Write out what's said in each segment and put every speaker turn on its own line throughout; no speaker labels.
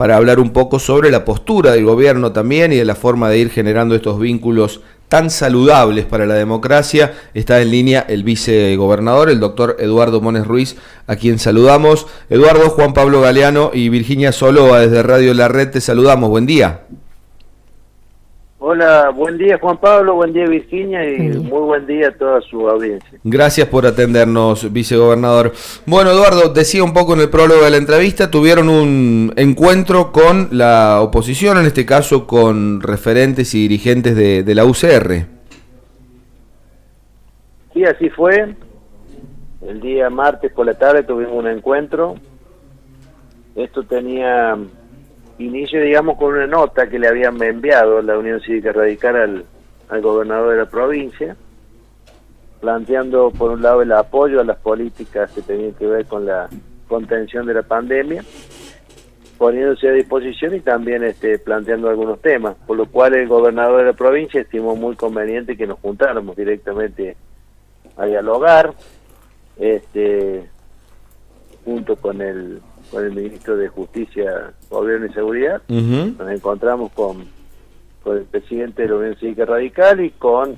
para hablar un poco sobre la postura del gobierno también y de la forma de ir generando estos vínculos tan saludables para la democracia. Está en línea el vicegobernador, el doctor Eduardo Mones Ruiz, a quien saludamos. Eduardo, Juan Pablo Galeano y Virginia Soloa desde Radio La Red, te saludamos. Buen día.
Hola, buen día Juan Pablo, buen día Virginia y muy buen día a toda su audiencia.
Gracias por atendernos, vicegobernador. Bueno, Eduardo, decía un poco en el prólogo de la entrevista, tuvieron un encuentro con la oposición, en este caso con referentes y dirigentes de la UCR.
Sí, así fue. El día martes por la tarde tuvimos un encuentro. Esto tenía inicio, digamos, con una nota que le habían enviado la Unión Cívica Radical al gobernador de la provincia, planteando por un lado el apoyo a las políticas que tenían que ver con la contención de la pandemia, poniéndose a disposición y también planteando algunos temas, por lo cual el gobernador de la provincia estimó muy conveniente que nos juntáramos directamente a dialogar, junto con el ministro de Justicia, Gobierno y Seguridad. Nos encontramos con el presidente de la Unión Cívica Radical y con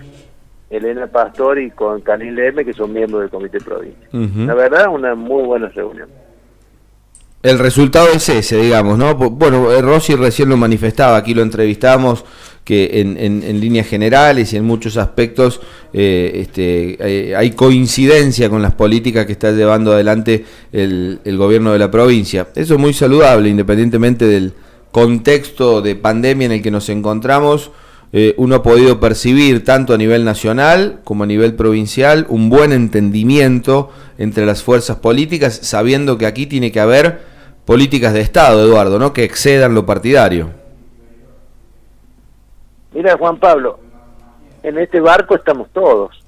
Elena Pastor y con Canil M, que son miembros del Comité Provincia. La verdad, una muy buena reunión.
El resultado es ese, digamos, ¿no? Bueno, Rossi recién lo manifestaba, aquí lo entrevistamos, que en líneas generales y en muchos aspectos hay coincidencia con las políticas que está llevando adelante el gobierno de la provincia. Eso es muy saludable, independientemente del contexto de pandemia en el que nos encontramos. Uno ha podido percibir, tanto a nivel nacional como a nivel provincial, un buen entendimiento entre las fuerzas políticas, sabiendo que aquí tiene que haber políticas de Estado, Eduardo, ¿no?, que excedan lo partidario.
Mira, Juan Pablo, en este barco estamos todos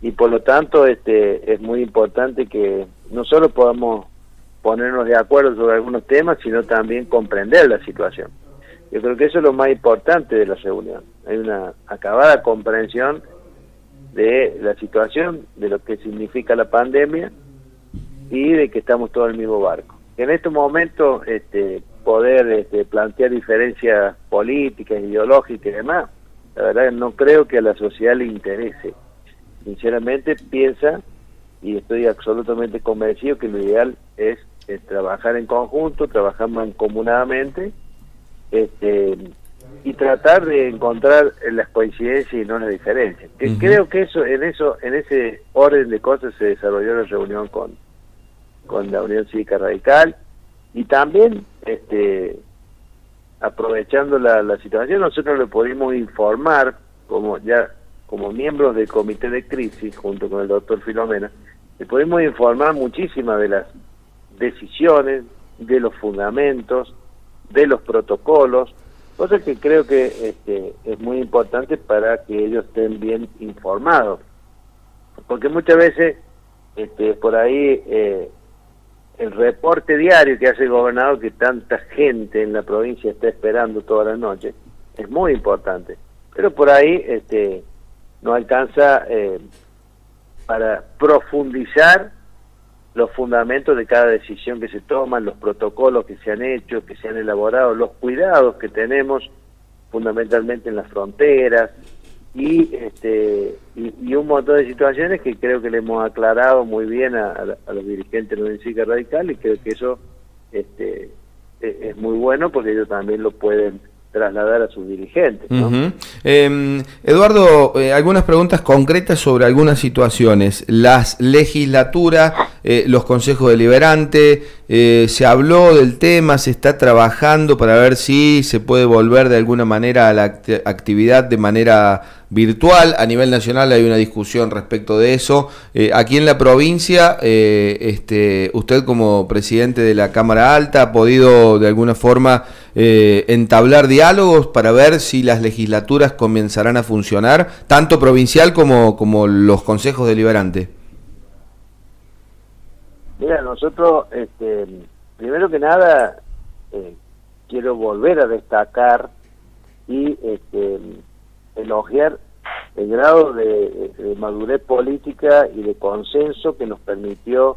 y por lo tanto es muy importante que no solo podamos ponernos de acuerdo sobre algunos temas, sino también comprender la situación. Yo creo que eso es lo más importante de la reunión. Hay una acabada comprensión de la situación, de lo que significa la pandemia y de que estamos todos en el mismo barco. En este momento poder plantear diferencias políticas, ideológicas y demás, la verdad no creo que a la sociedad le interese. Sinceramente piensa, y estoy absolutamente convencido, que lo ideal es trabajar en conjunto, trabajar mancomunadamente, y tratar de encontrar las coincidencias y no las diferencias. Creo que en ese orden de cosas se desarrolló la reunión con la Unión Cívica Radical, y también aprovechando la situación, nosotros le pudimos informar como miembros del comité de crisis junto con el doctor Filomena, le pudimos informar muchísimas de las decisiones, de los fundamentos, de los protocolos, cosas que creo que es muy importante para que ellos estén bien informados, porque muchas veces por ahí el reporte diario que hace el gobernador, que tanta gente en la provincia está esperando toda la noche, es muy importante, pero por ahí no alcanza para profundizar los fundamentos de cada decisión que se toma, los protocolos que se han hecho, que se han elaborado, los cuidados que tenemos fundamentalmente en las fronteras y un montón de situaciones que creo que le hemos aclarado muy bien a los dirigentes de la Unión Cívica Radical, y creo que eso es muy bueno porque ellos también lo pueden trasladar a sus dirigentes, ¿no?
Eduardo, algunas preguntas concretas sobre algunas situaciones. Las legislaturas, los consejos deliberantes, se habló del tema, se está trabajando para ver si se puede volver de alguna manera a la actividad de manera virtual. A nivel nacional hay una discusión respecto de eso. Aquí en la provincia, usted como presidente de la Cámara Alta ha podido de alguna forma entablar diálogos para ver si las legislaturas comenzarán a funcionar, tanto provincial como los consejos deliberantes.
Mira, nosotros, primero que nada, quiero volver a destacar y elogiar el grado de madurez política y de consenso que nos permitió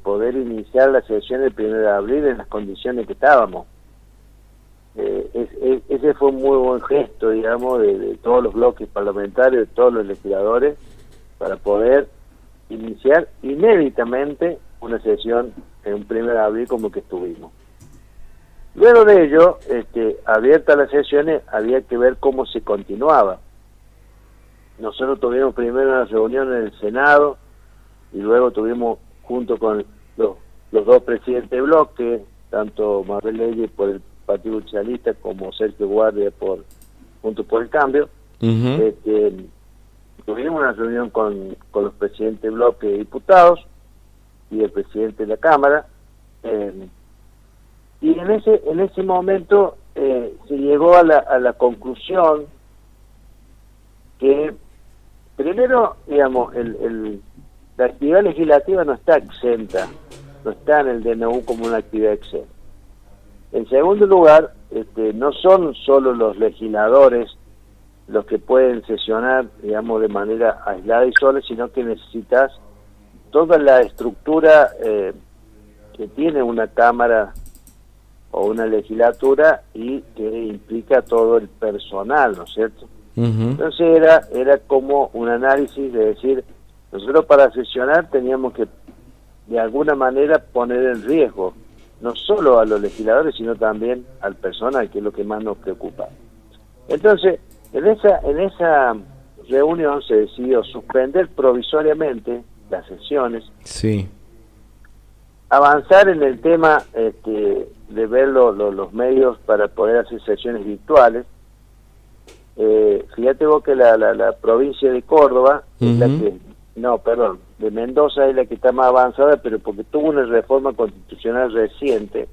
poder iniciar la sesión el 1 de abril en las condiciones que estábamos. Ese fue un muy buen gesto, digamos, de todos los bloques parlamentarios, de todos los legisladores, para poder iniciar inéditamente una sesión en un 1 de abril como que estuvimos. Luego de ello, abiertas las sesiones, había que ver cómo se continuaba. Nosotros tuvimos primero una reunión en el Senado y luego tuvimos, junto con los dos presidentes de bloque, tanto Mabel Leyes por el Partido Socialista como Sergio Guardia junto por el Cambio, tuvimos una reunión con los presidentes de bloque de diputados y el presidente de la Cámara, y en ese momento se llegó a la conclusión que primero, digamos, la actividad legislativa no está exenta, no está en el DNU como una actividad exenta. En segundo lugar, no son solo los legisladores los que pueden sesionar, digamos, de manera aislada y sola, sino que necesitas toda la estructura que tiene una Cámara o una legislatura y que implica todo el personal, ¿no es cierto? Entonces era como un análisis de decir, nosotros para sesionar teníamos que de alguna manera poner en riesgo no solo a los legisladores, sino también al personal, que es lo que más nos preocupa. Entonces, en esa reunión se decidió suspender provisoriamente las sesiones,
sí,
avanzar en el tema de ver los medios para poder hacer sesiones virtuales. Fíjate vos que la provincia de Córdoba es la que, de Mendoza es la que está más avanzada, pero porque tuvo una reforma constitucional reciente,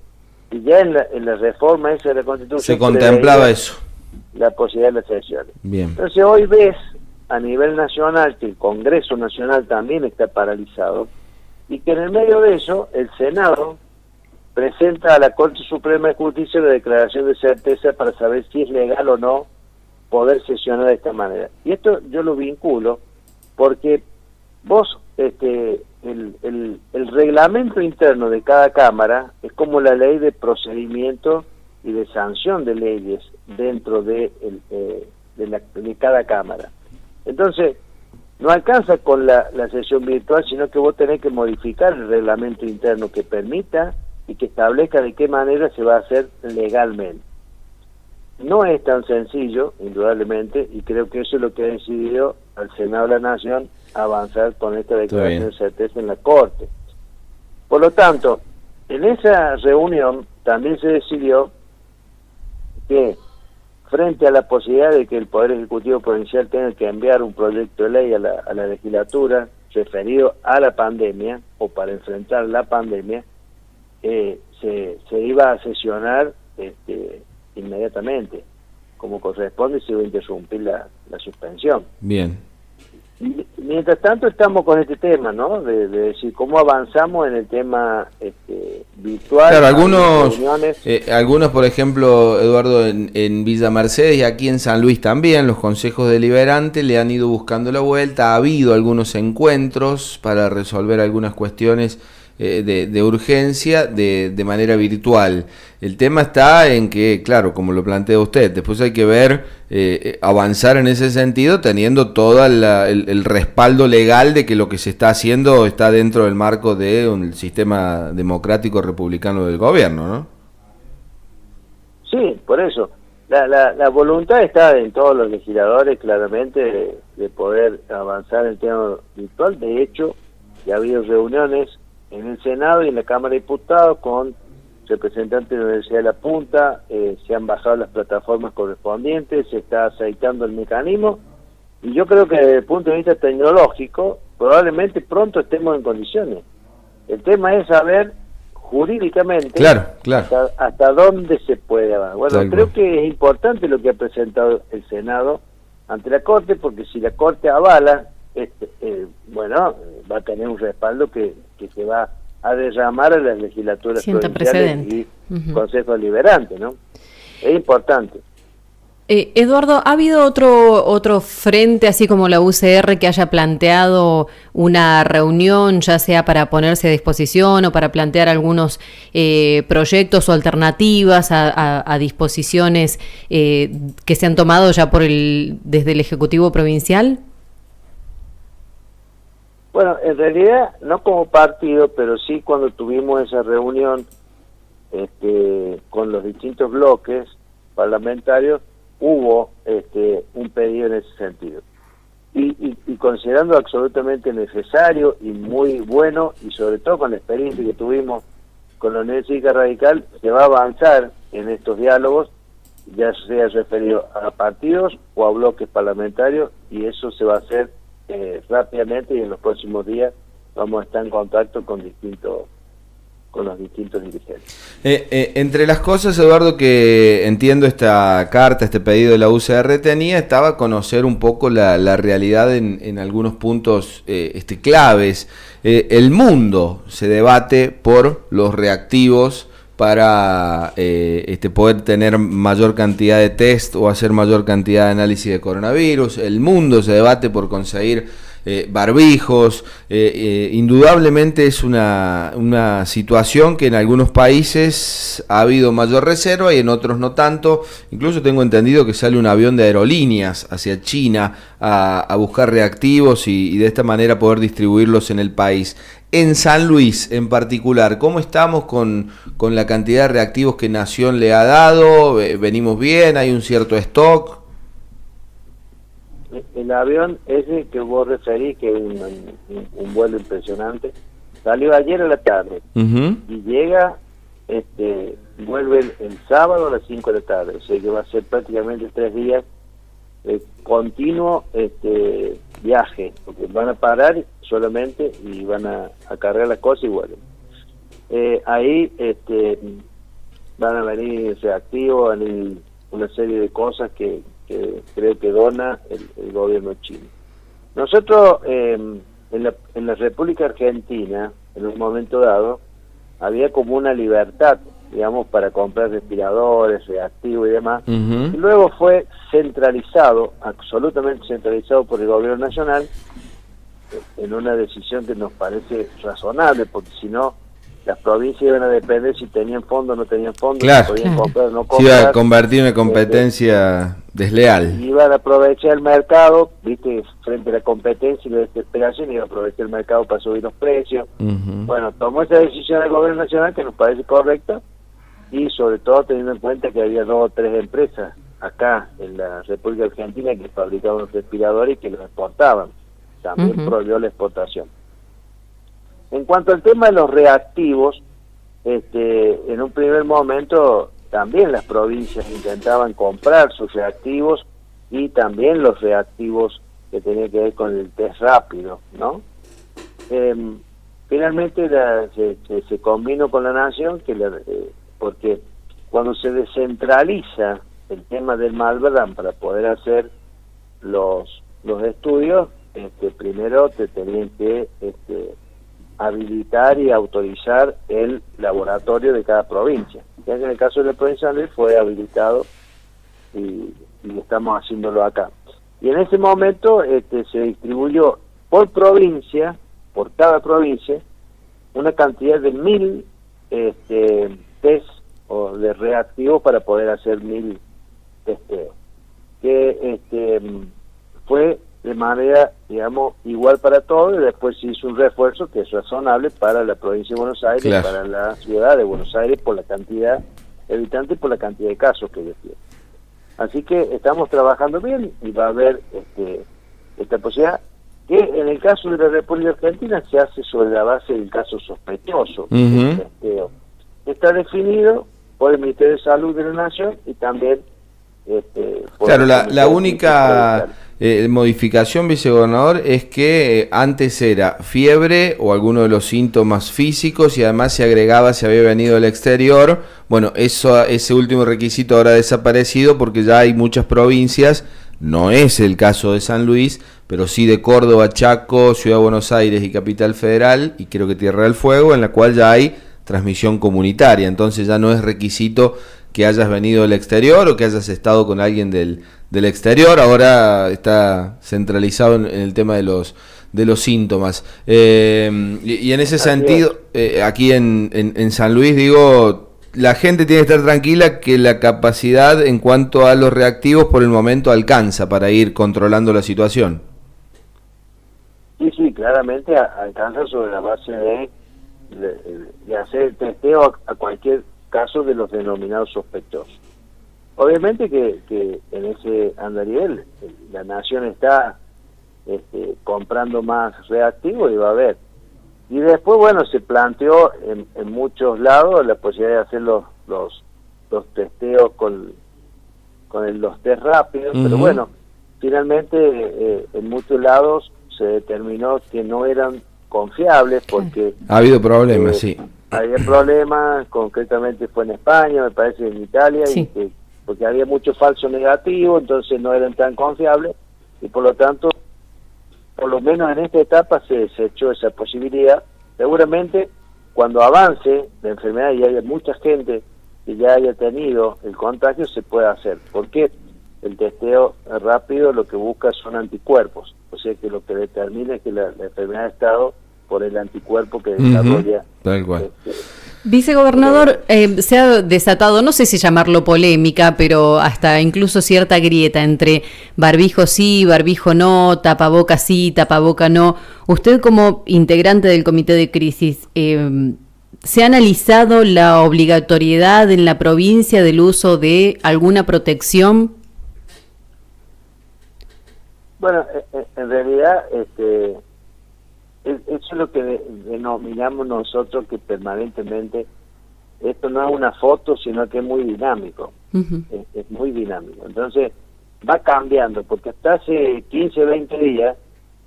y ya en la reforma esa de la Constitución
se contemplaba eso,
la posibilidad de las sesiones.
Bien.
Entonces hoy ves a nivel nacional que el Congreso Nacional también está paralizado, y que en el medio de eso el Senado presenta a la Corte Suprema de Justicia la declaración de certeza para saber si es legal o no poder sesionar de esta manera. Y esto yo lo vinculo porque vos, el reglamento interno de cada Cámara es como la ley de procedimiento y de sanción de leyes dentro de cada Cámara. Entonces, no alcanza con la sesión virtual, sino que vos tenés que modificar el reglamento interno que permita y que establezca de qué manera se va a hacer legalmente. No es tan sencillo, indudablemente, y creo que eso es lo que ha decidido al Senado de la Nación avanzar con esta declaración de certeza en la Corte. Por lo tanto, en esa reunión también se decidió que frente a la posibilidad de que el Poder Ejecutivo Provincial tenga que enviar un proyecto de ley a la legislatura referido a la pandemia o para enfrentar la pandemia, se iba a sesionar inmediatamente, como corresponde, se iba a interrumpir la suspensión.
Bien.
Mientras tanto estamos con este tema, ¿no? De decir cómo avanzamos en el tema virtual.
Claro, algunos, por ejemplo, Eduardo, en Villa Mercedes y aquí en San Luis también, los consejos deliberantes le han ido buscando la vuelta. Ha habido algunos encuentros para resolver algunas cuestiones de urgencia de manera virtual. El tema está en que, claro, como lo plantea usted, después hay que ver, avanzar en ese sentido, teniendo todo el respaldo legal de que lo que se está haciendo está dentro del marco del sistema democrático republicano del gobierno, ¿no?
Sí, por eso. La voluntad está en todos los legisladores, claramente, de poder avanzar en el tema virtual. De hecho, ya ha habido reuniones en el Senado y en la Cámara de Diputados con representantes de la Universidad de La Punta, se han bajado las plataformas correspondientes, se está aceitando el mecanismo, y yo creo que desde el punto de vista tecnológico, probablemente pronto estemos en condiciones. El tema es saber jurídicamente hasta dónde se puede avanzar. Bueno, creo que es importante lo que ha presentado el Senado ante la Corte, porque si la Corte avala, va a tener un respaldo que se va a derramar a las legislaturas provinciales y consejos deliberantes, ¿no? Es importante.
Eduardo, ¿ha habido otro frente, así como la UCR, que haya planteado una reunión, ya sea para ponerse a disposición o para plantear algunos proyectos o alternativas a disposiciones que se han tomado ya desde el Ejecutivo Provincial?
Bueno, en realidad no como partido, pero sí cuando tuvimos esa reunión con los distintos bloques parlamentarios, hubo un pedido en ese sentido. Y considerando absolutamente necesario y muy bueno, y sobre todo con la experiencia que tuvimos con la Unión Cívica Radical, se va a avanzar en estos diálogos, ya sea referido a partidos o a bloques parlamentarios, y eso se va a hacer rápidamente, y en los próximos días vamos a estar en contacto con los distintos dirigentes.
Entre las cosas, Eduardo, que entiendo esta carta, este pedido de la UCR tenía, estaba conocer un poco la realidad en algunos puntos claves. El mundo se debate por los reactivos para poder tener mayor cantidad de test o hacer mayor cantidad de análisis de coronavirus. El mundo se debate por conseguir barbijos. Indudablemente es una situación que en algunos países ha habido mayor reserva y en otros no tanto. Incluso tengo entendido que sale un avión de aerolíneas hacia China a buscar reactivos y de esta manera poder distribuirlos en el país. En San Luis en particular, ¿cómo estamos con la cantidad de reactivos que Nación le ha dado? ¿Venimos bien? ¿Hay un cierto stock?
El avión ese que vos referís, que es un vuelo impresionante, salió ayer a la tarde y llega, vuelve el sábado a las 5 de la tarde, o sea que va a ser prácticamente 3 días continuo viaje, porque van a parar solamente y van a cargar las cosas y vuelven. Ahí van a venir reactivos, van a venir una serie de cosas que creo que dona el gobierno chino. Nosotros en la República Argentina, en un momento dado, había como una libertad, digamos, para comprar respiradores, reactivos y demás, y luego fue centralizado, absolutamente centralizado por el gobierno nacional, en una decisión que nos parece razonable, porque si no, las provincias iban a depender si tenían fondo o no tenían fondo,
claro,
si podían comprar o no comprar.
Se iba a convertir en una competencia desleal.
Iban a aprovechar el mercado, viste, frente a la competencia y la desesperación, iban a aprovechar el mercado para subir los precios. Bueno, tomó esa decisión el gobierno nacional que nos parece correcta, y sobre todo teniendo en cuenta que había 2 o 3 empresas acá en la República Argentina que fabricaban los respiradores y que los exportaban. También prohibió la exportación. En cuanto al tema de los reactivos, en un primer momento también las provincias intentaban comprar sus reactivos y también los reactivos que tenían que ver con el test rápido, ¿no? Finalmente se combinó con la Nación, porque cuando se descentraliza el tema del Malbrán para poder hacer los estudios, primero te tenían que habilitar y autorizar el laboratorio de cada provincia. Ya que en el caso de la provincia de San Luis fue habilitado y estamos haciéndolo acá. Y en ese momento se distribuyó por provincia, por cada provincia, una cantidad de 1000 test o de reactivos para poder hacer 1000 testeos. Que fue de manera, digamos, igual para todos, y después se hizo un refuerzo que es razonable para la provincia de Buenos Aires, claro, para la ciudad de Buenos Aires, por la cantidad de habitantes y por la cantidad de casos que ellos tienen. Así que estamos trabajando bien y va a haber esta posibilidad, que en el caso de la República Argentina se hace sobre la base del caso sospechoso. Está definido por el Ministerio de Salud de la Nación y también
claro, la única modificación, vicegobernador, es que antes era fiebre o alguno de los síntomas físicos y además se agregaba si había venido del exterior. Bueno, ese último requisito ahora ha desaparecido porque ya hay muchas provincias, no es el caso de San Luis, pero sí de Córdoba, Chaco, Ciudad de Buenos Aires y Capital Federal, y creo que Tierra del Fuego, en la cual ya hay transmisión comunitaria, entonces ya no es requisito que hayas venido del exterior o que hayas estado con alguien del exterior. Ahora está centralizado en el tema de los síntomas. Y en ese sentido, aquí en San Luis, digo, la gente tiene que estar tranquila que la capacidad en cuanto a los reactivos por el momento alcanza para ir controlando la situación.
Sí, claramente alcanza sobre la base de hacer el testeo a cualquier caso de los denominados sospechosos. Obviamente que en ese andarivel la nación está comprando más reactivos y va a haber. Y después, bueno, se planteó en muchos lados la posibilidad de hacer los testeos con los test rápidos, pero bueno, finalmente en muchos lados se determinó que no eran confiables porque...
Ha habido problemas, sí.
Había problemas, concretamente fue en España, me parece en Italia,
sí.
Porque había mucho falso negativo, entonces no eran tan confiables, y por lo tanto, por lo menos en esta etapa se desechó esa posibilidad. Seguramente cuando avance la enfermedad y haya mucha gente que ya haya tenido el contagio, se puede hacer, porque el testeo rápido lo que busca son anticuerpos, o sea que lo que determina es que la enfermedad ha estado por el anticuerpo que desarrolla.
Tal cual.
Vicegobernador, se ha desatado, no sé si llamarlo polémica, pero hasta incluso cierta grieta entre barbijo sí, barbijo no, tapaboca sí, tapaboca no. Usted como integrante del comité de crisis, ¿se ha analizado la obligatoriedad en la provincia del uso de alguna protección?
Bueno, en realidad eso es lo que denominamos nosotros, que permanentemente esto no es una foto, sino que es muy dinámico.
Uh-huh.
Es muy dinámico. Entonces va cambiando, porque hasta hace 15, 20 días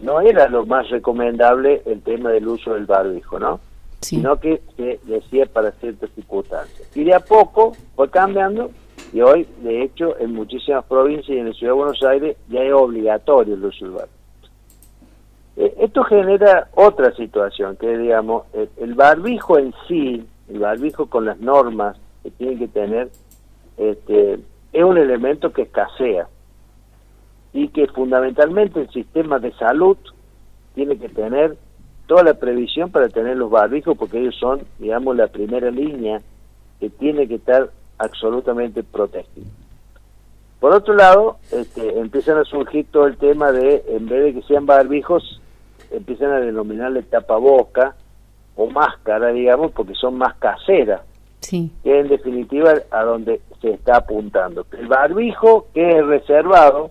no era lo más recomendable el tema del uso del barbijo, ¿no?
Sí.
Sino que se decía para ciertas circunstancias. Y de a poco fue cambiando, y hoy, de hecho, en muchísimas provincias y en la Ciudad de Buenos Aires ya es obligatorio el uso del barbijo. Esto genera otra situación, que digamos, el barbijo en sí, el barbijo con las normas que tiene que tener, es un elemento que escasea, y que fundamentalmente el sistema de salud tiene que tener toda la previsión para tener los barbijos, porque ellos son, digamos, la primera línea que tiene que estar absolutamente protegidos. Por otro lado, empiezan a surgir todo el tema de, en vez de que sean barbijos, empiezan a denominarle tapaboca o máscara, digamos, porque son más caseras,
sí.
Que en definitiva a donde se está apuntando. El barbijo, que es reservado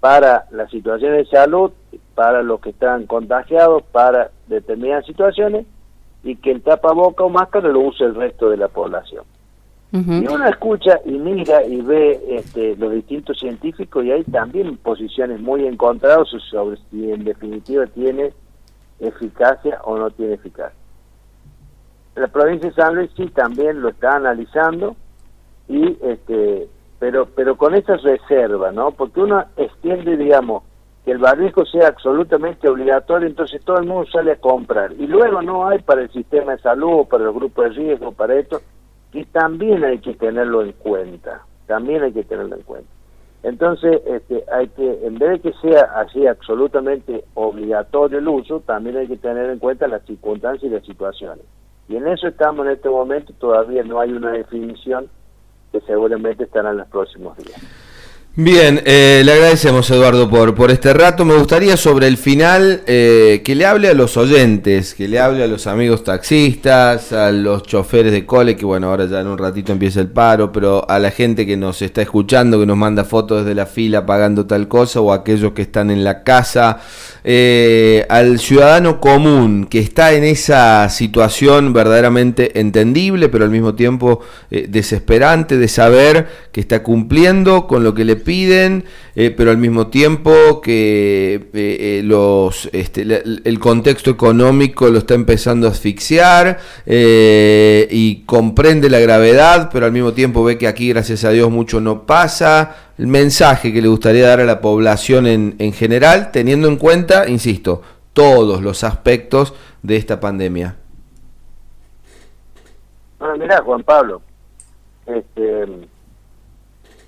para las situaciones de salud, para los que están contagiados, para determinadas situaciones, y que el tapaboca o máscara lo usa el resto de la población.
Uh-huh.
Y uno escucha y mira y ve los distintos científicos, y hay también posiciones muy encontradas sobre si en definitiva tiene eficacia o no tiene eficacia. La provincia de San Luis sí también lo está analizando, y pero con esa reserva, ¿no? Porque uno extiende, digamos, que el barbijo sea absolutamente obligatorio, entonces todo el mundo sale a comprar, y luego no hay para el sistema de salud, para los grupos de riesgo, para esto, que también hay que tenerlo en cuenta, Entonces, hay que, en vez de que sea así absolutamente obligatorio el uso, también hay que tener en cuenta las circunstancias y las situaciones. Y en eso estamos en este momento, todavía no hay una definición, que seguramente estará en los próximos días.
Bien, le agradecemos, Eduardo, por este rato. Me gustaría sobre el final que le hable a los oyentes, que le hable a los amigos taxistas, a los choferes de cole, que bueno, ahora ya en un ratito empieza el paro, pero a la gente que nos está escuchando, que nos manda fotos desde la fila pagando tal cosa, o aquellos que están en la casa, al ciudadano común que está en esa situación verdaderamente entendible, pero al mismo tiempo desesperante de saber que está cumpliendo con lo que le piden, pero al mismo tiempo que el contexto económico lo está empezando a asfixiar, y comprende la gravedad, pero al mismo tiempo ve que aquí, gracias a Dios, mucho no pasa. El mensaje que le gustaría dar a la población en general, teniendo en cuenta, insisto, todos los aspectos de esta pandemia.
Bueno, mirá, Juan Pablo,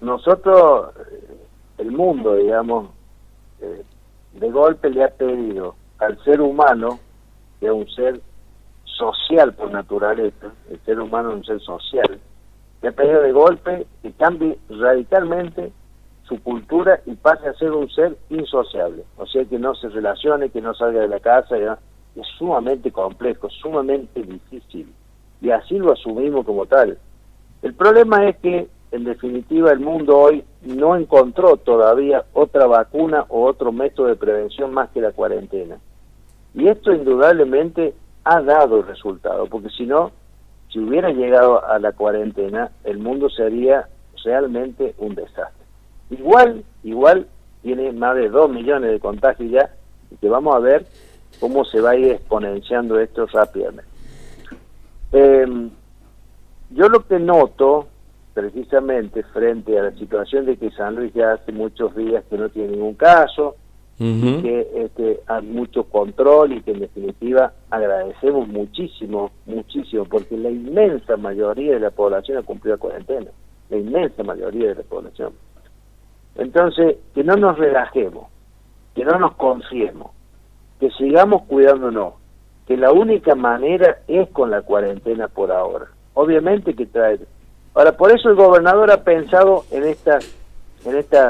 nosotros, el mundo, digamos, de golpe le ha pedido al ser humano, que es un ser social por naturaleza, el ser humano es un ser social, le ha pedido de golpe que cambie radicalmente su cultura y pase a ser un ser insociable, o sea, que no se relacione, que no salga de la casa, ¿ya? Es sumamente complejo, sumamente difícil, y así lo asumimos como tal. El problema es que, en definitiva, el mundo hoy no encontró todavía otra vacuna o otro método de prevención más que la cuarentena. Y esto indudablemente ha dado resultado, porque si no, si hubiera llegado a la cuarentena, el mundo sería realmente un desastre. Igual tiene más de 2 millones de contagios ya, y que vamos a ver cómo se va a ir exponenciando esto rápidamente. Yo lo que noto, precisamente frente a la situación de que San Luis ya hace muchos días que no tiene ningún caso, y que hay mucho control, y que en definitiva agradecemos muchísimo, porque la inmensa mayoría de la población ha cumplido la cuarentena, la inmensa mayoría de la población. Entonces, que no nos relajemos, que no nos confiemos, que sigamos cuidándonos, que la única manera es con la cuarentena por ahora. Obviamente que trae. Ahora, por eso el gobernador ha pensado en estas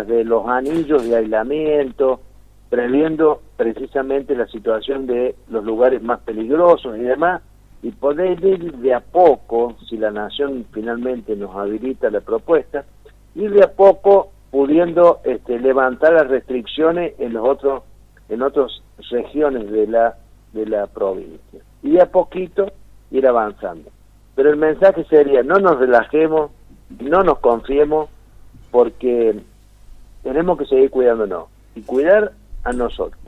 de los anillos de aislamiento, previendo precisamente la situación de los lugares más peligrosos y demás, y poder ir de a poco, si la nación finalmente nos habilita la propuesta, ir de a poco pudiendo levantar las restricciones en otras regiones de la provincia, y de a poquito ir avanzando. Pero el mensaje sería: no nos relajemos, no nos confiemos, porque tenemos que seguir cuidándonos, y cuidarnos a nosotros,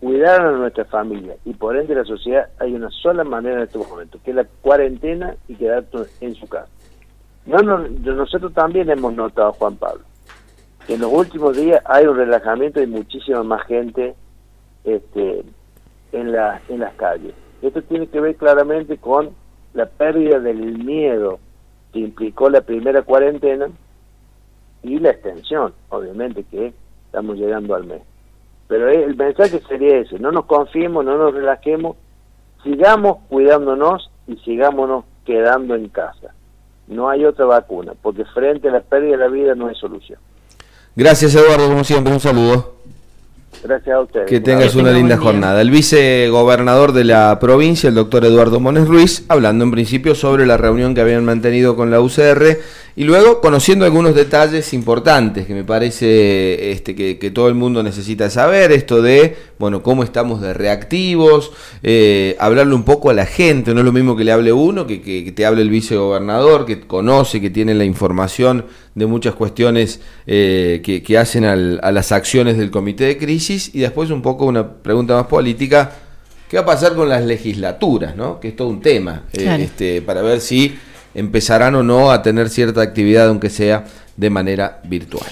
cuidar a nuestra familia, y por ende la sociedad. Hay una sola manera en estos momentos, que es la cuarentena y quedarse en su casa. Nosotros también hemos notado, Juan Pablo, que en los últimos días hay un relajamiento y muchísima más gente en las calles. Esto tiene que ver claramente con la pérdida del miedo que implicó la primera cuarentena y la extensión, obviamente, que estamos llegando al mes. Pero el mensaje sería ese: no nos confiemos, no nos relajemos, sigamos cuidándonos y sigámonos quedando en casa. No hay otra vacuna, porque frente a la pérdida de la vida no hay solución.
Gracias, Eduardo, como siempre, un saludo.
Gracias a ustedes.
Que tengas una linda jornada. El vicegobernador de la provincia, el doctor Eduardo Mones Ruiz, hablando en principio sobre la reunión que habían mantenido con la UCR, y luego conociendo algunos detalles importantes que me parece que todo el mundo necesita saber, esto de, bueno, cómo estamos de reactivos, hablarle un poco a la gente. No es lo mismo que le hable uno, que te hable el vicegobernador, que conoce, que tiene la información de muchas cuestiones que hacen a las acciones del comité de crisis, y después un poco una pregunta más política: ¿qué va a pasar con las legislaturas, ¿no? Que es todo un tema, claro, para ver si empezarán o no a tener cierta actividad, aunque sea de manera virtual.